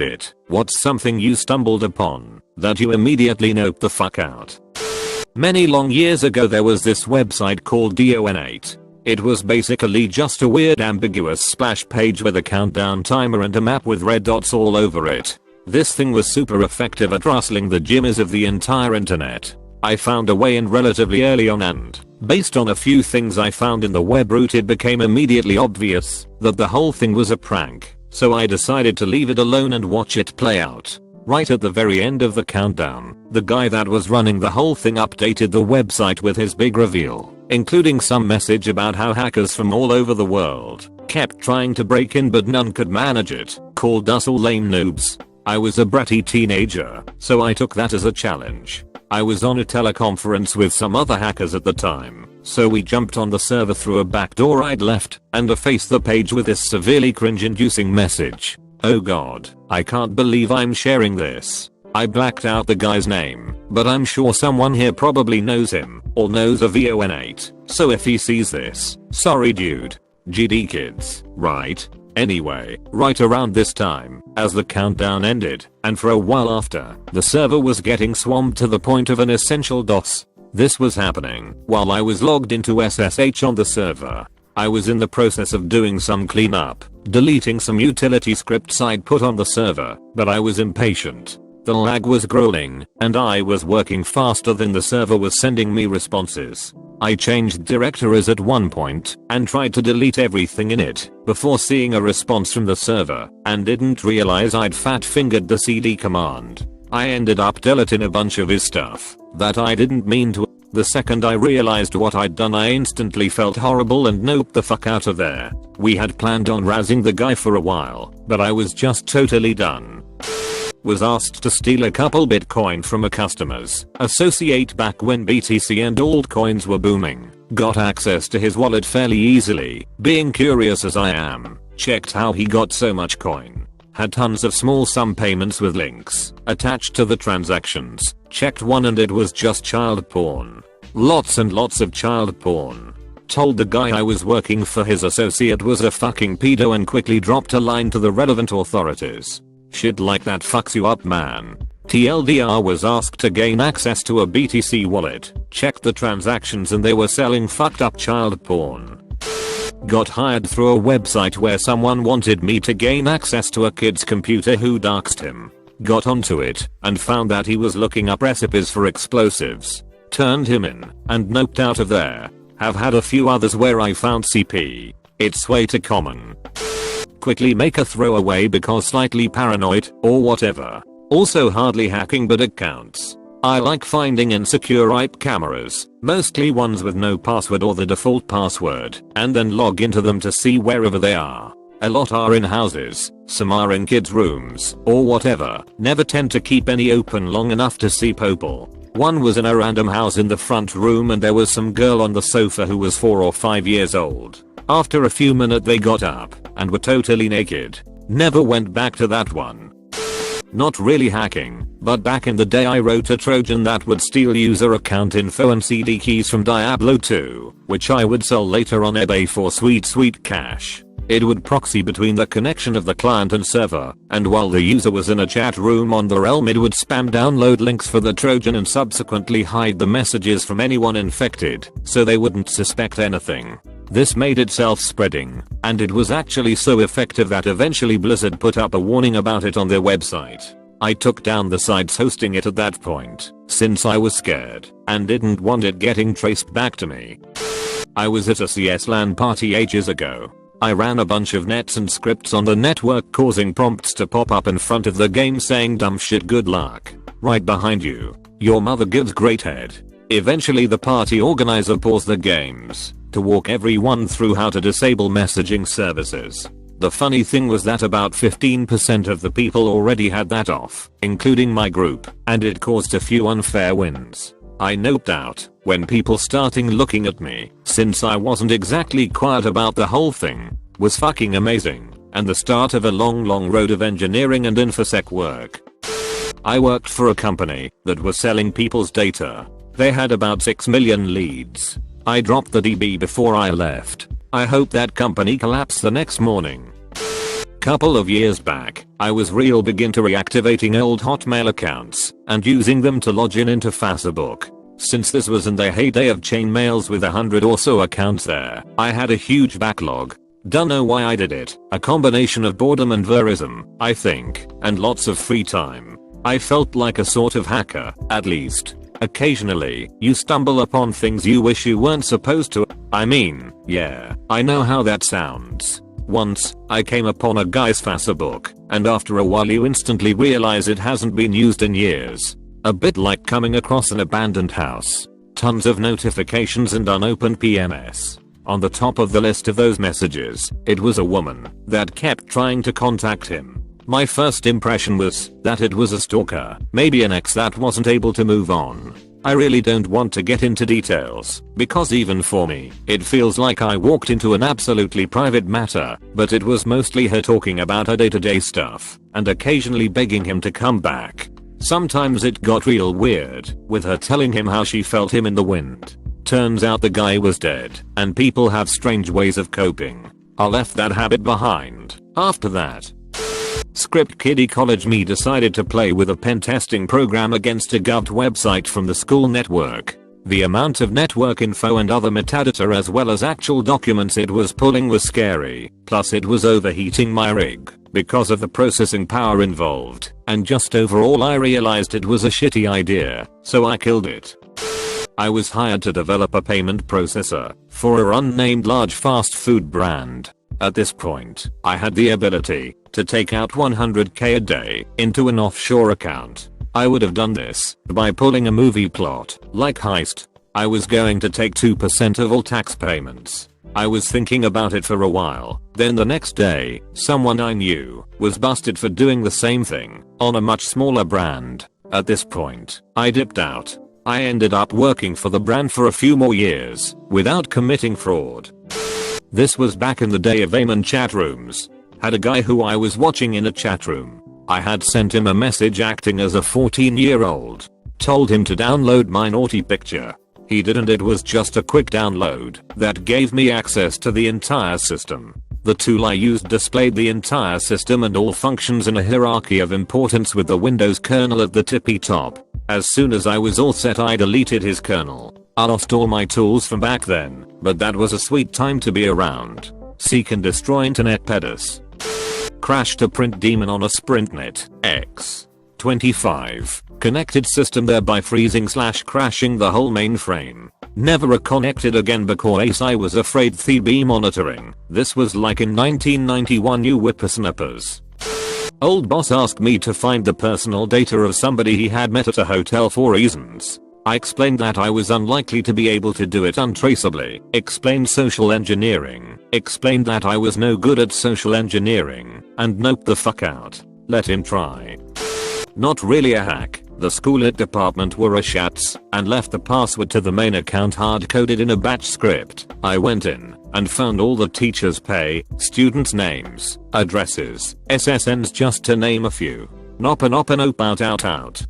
it. What's something you stumbled upon that you immediately noped the fuck out? Many long years ago there was this website called DON8. It was basically just a weird ambiguous splash page with a countdown timer and a map with red dots all over it. This thing was super effective at rustling the jimmies of the entire internet. I found a way in relatively early on and, based on a few things I found in the web route, it became immediately obvious that the whole thing was a prank, so I decided to leave it alone and watch it play out. Right at the very end of the countdown, the guy that was running the whole thing updated the website with his big reveal, including some message about how hackers from all over the world kept trying to break in but none could manage it, called us all lame noobs. I was a bratty teenager, so I took that as a challenge. I was on a teleconference with some other hackers at the time, so we jumped on the server through a back door I'd left and effaced the page with this severely cringe-inducing message. Oh god, I can't believe I'm sharing this. I blacked out the guy's name, but I'm sure someone here probably knows him or knows a VON8, so if he sees this, sorry dude. GD kids, right? Anyway, right around this time, as the countdown ended, and for a while after, the server was getting swamped to the point of an essential DOS. This was happening while I was logged into SSH on the server. I was in the process of doing some cleanup, deleting some utility scripts I'd put on the server, but I was impatient. The lag was growing, and I was working faster than the server was sending me responses. I changed directories at one point and tried to delete everything in it before seeing a response from the server and didn't realize I'd fat fingered the cd command. I ended up deleting a bunch of his stuff that I didn't mean to. The second I realized what I'd done, I instantly felt horrible and noped the fuck out of there. We had planned on razzing the guy for a while, but I was just totally done. Was asked to steal a couple Bitcoin from a customer's associate back when BTC and altcoins were booming. Got access to his wallet fairly easily, being curious as I am. Checked how he got so much coin. Had tons of small sum payments with links attached to the transactions. Checked one and it was just child porn. Lots and lots of child porn. Told the guy I was working for his associate was a fucking pedo and quickly dropped a line to the relevant authorities. Shit like that fucks you up, man. TLDR was asked to gain access to a BTC wallet. Checked the transactions and they were selling fucked up child porn. Got hired through a website where someone wanted me to gain access to a kid's computer who doxed him. Got onto it and found that he was looking up recipes for explosives. Turned him in and noped out of there. Have had a few others where I found CP. It's way too common. Quickly make a throwaway because slightly paranoid or whatever. Also hardly hacking but it counts. I like finding insecure IP cameras, mostly ones with no password or the default password, and then log into them to see wherever they are. A lot are in houses, some are in kids' rooms, or whatever. Never tend to keep any open long enough to see people. One was in a random house in the front room and there was some girl on the sofa who was 4 or 5 years old. After a few minutes they got up and were totally naked. Never went back to that one. Not really hacking, but back in the day I wrote a Trojan that would steal user account info and CD keys from Diablo 2, which I would sell later on eBay for sweet cash. It would proxy between the connection of the client and server, and while the user was in a chat room on the realm it would spam download links for the Trojan and subsequently hide the messages from anyone infected, so they wouldn't suspect anything. This made it self-spreading, and it was actually so effective that eventually Blizzard put up a warning about it on their website. I took down the sites hosting it at that point, since I was scared, and didn't want it getting traced back to me. I was at a CS LAN party ages ago. I ran a bunch of nets and scripts on the network causing prompts to pop up in front of the game saying dumb shit good luck. Right behind you. Your mother gives great head. Eventually the party organizer paused the games to walk everyone through how to disable messaging services. The funny thing was that about 15% of the people already had that off, including my group, and it caused a few unfair wins. I noped out when people starting looking at me, since I wasn't exactly quiet about the whole thing. Was fucking amazing, and the start of a long road of engineering and infosec work. I worked for a company that was selling people's data. They had about 6 million leads. I dropped the DB before I left. I hope that company collapsed the next morning. Couple of years back, I was real big into reactivating old Hotmail accounts and using them to log in into Facebook. Since this was in the heyday of chain mails with 100 or so accounts there, I had a huge backlog. Don't know why I did it. A combination of boredom and verism, I think, and lots of free time. I felt like a sort of hacker, at least. Occasionally, you stumble upon things you wish you weren't supposed to. I mean, yeah, I know how that sounds. Once, I came upon a guy's Facebook, and after a while you instantly realize it hasn't been used in years. A bit like coming across an abandoned house. Tons of notifications and unopened PMS. On the top of the list of those messages, it was a woman that kept trying to contact him. My first impression was that it was a stalker, maybe an ex that wasn't able to move on. I really don't want to get into details, because even for me, it feels like I walked into an absolutely private matter, but it was mostly her talking about her day-to-day stuff, and occasionally begging him to come back. Sometimes it got real weird, with her telling him how she felt him in the wind. Turns out the guy was dead, and people have strange ways of coping. I left that habit behind. After that, Script Kiddie College me decided to play with a pen testing program against a govt website from the school network. The amount of network info and other metadata as well as actual documents it was pulling was scary, plus it was overheating my rig because of the processing power involved, and just overall I realized it was a shitty idea, so I killed it. I was hired to develop a payment processor for a unnamed large fast food brand. At this point, I had the ability to take out 100k a day into an offshore account. I would have done this by pulling a movie plot, like Heist. I was going to take 2% of all tax payments. I was thinking about it for a while, then the next day, someone I knew was busted for doing the same thing on a much smaller brand. At this point, I dipped out. I ended up working for the brand for a few more years without committing fraud. This was back in the day of AIM and chat rooms. Had a guy who I was watching in a chat room. I had sent him a message acting as a 14-year-old. Told him to download my naughty picture. He didn't. It was just a quick download that gave me access to the entire system. The tool I used displayed the entire system and all functions in a hierarchy of importance with the Windows kernel at the tippy top. As soon as I was all set, I deleted his kernel. I lost all my tools from back then, but that was a sweet time to be around. Seek and destroy internet pedis. Crashed a print daemon on a SprintNet X25 connected system, thereby freezing/crashing the whole mainframe. Never reconnected again because I was afraid they'd be monitoring. This was like in 1991, you whippersnappers. Old boss asked me to find the personal data of somebody he had met at a hotel for reasons. I explained that I was unlikely to be able to do it untraceably. Explained social engineering. Explained that I was no good at social engineering. And noped the fuck out. Let him try. Not really a hack. The school lit department were a shats and left the password to the main account hard coded in a batch script. I went in and found all the teachers' pay, students' names, addresses, SSNs, just to name a few. Nop out.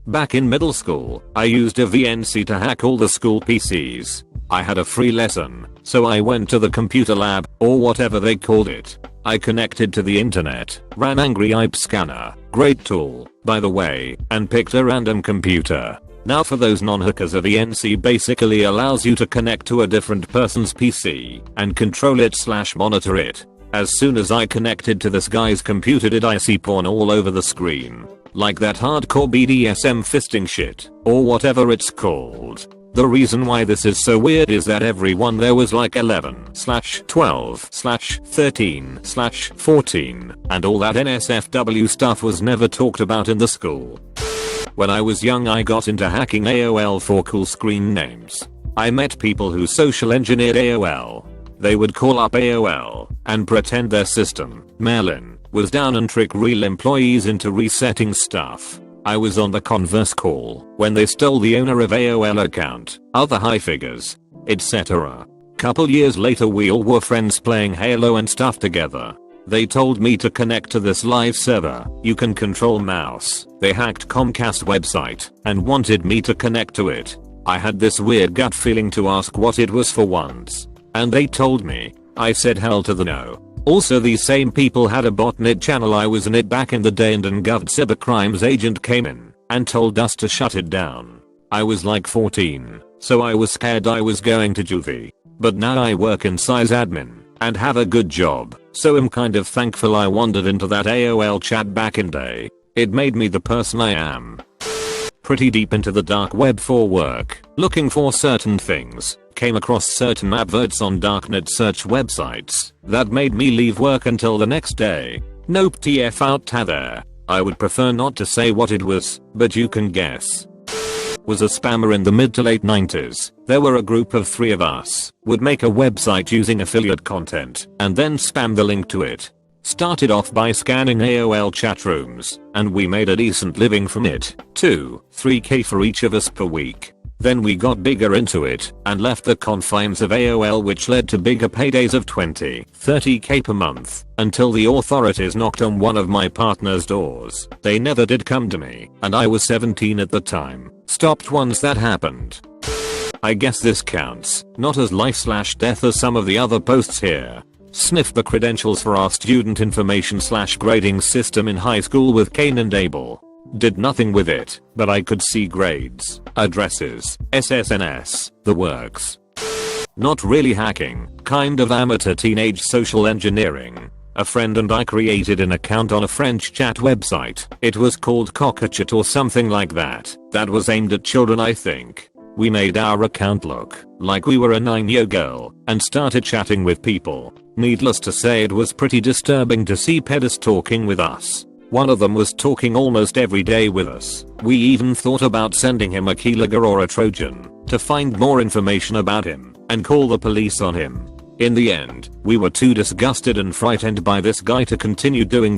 Back in middle school, I used a VNC to hack all the school PCs. I had a free lesson, so I went to the computer lab, or whatever they called it. I connected to the internet, ran Angry IP Scanner, great tool, by the way, and picked a random computer. Now for those non-hackers, a VNC basically allows you to connect to a different person's PC and control it/monitor it. As soon as I connected to this guy's computer, did I see porn all over the screen. Like that hardcore BDSM fisting shit, or whatever it's called. The reason why this is so weird is that everyone there was like 11/12/13/14, and all that NSFW stuff was never talked about in the school. When I was young, I got into hacking AOL for cool screen names. I met people who social engineered AOL. They would call up AOL and pretend their system, mail-in, was down and trick real employees into resetting stuff. I was on the converse call when they stole the owner of AOL account, other high figures, etc. Couple years later, we all were friends playing Halo and stuff together. They told me to connect to this live server. You can control mouse. They hacked Comcast website and wanted me to connect to it. I had this weird gut feeling to ask what it was for once. And they told me. I said hell to the no. Also, these same people had a botnet channel. I was in it back in the day, and an govt cybercrimes agent came in and told us to shut it down. I was like 14, so I was scared I was going to juvie. But now I work in sysadmin and have a good job, so I'm kind of thankful I wandered into that AOL chat back in day. It made me the person I am. Pretty deep into the dark web for work, looking for certain things. Came across certain adverts on darknet search websites that made me leave work until the next day. Nope, TF out ta there. I would prefer not to say what it was, but you can guess. Was a spammer in the mid to late 90s. There were a group of 3 of us, would make a website using affiliate content, and then spam the link to it. Started off by scanning AOL chat rooms, and we made a decent living from it. 2-3k for each of us per week. Then we got bigger into it, and left the confines of AOL, which led to bigger paydays of 20-30k per month, until the authorities knocked on one of my partner's doors. They never did come to me, and I was 17 at the time. Stopped once that happened. I guess this counts, not as life/death as some of the other posts here. Sniffed the credentials for our student information/grading system in high school with Cain and Abel. Did nothing with it, but I could see grades, addresses, SSNS, the works. Not really hacking, kind of amateur teenage social engineering. A friend and I created an account on a French chat website. It was called Cockachat or something like that. That was aimed at children, I think. We made our account look like we were a 9-year girl and started chatting with people. Needless to say, it was pretty disturbing to see pedos talking with us. One of them was talking almost every day with us. We even thought about sending him a keylogger or a Trojan to find more information about him and call the police on him. In the end, we were too disgusted and frightened by this guy to continue doing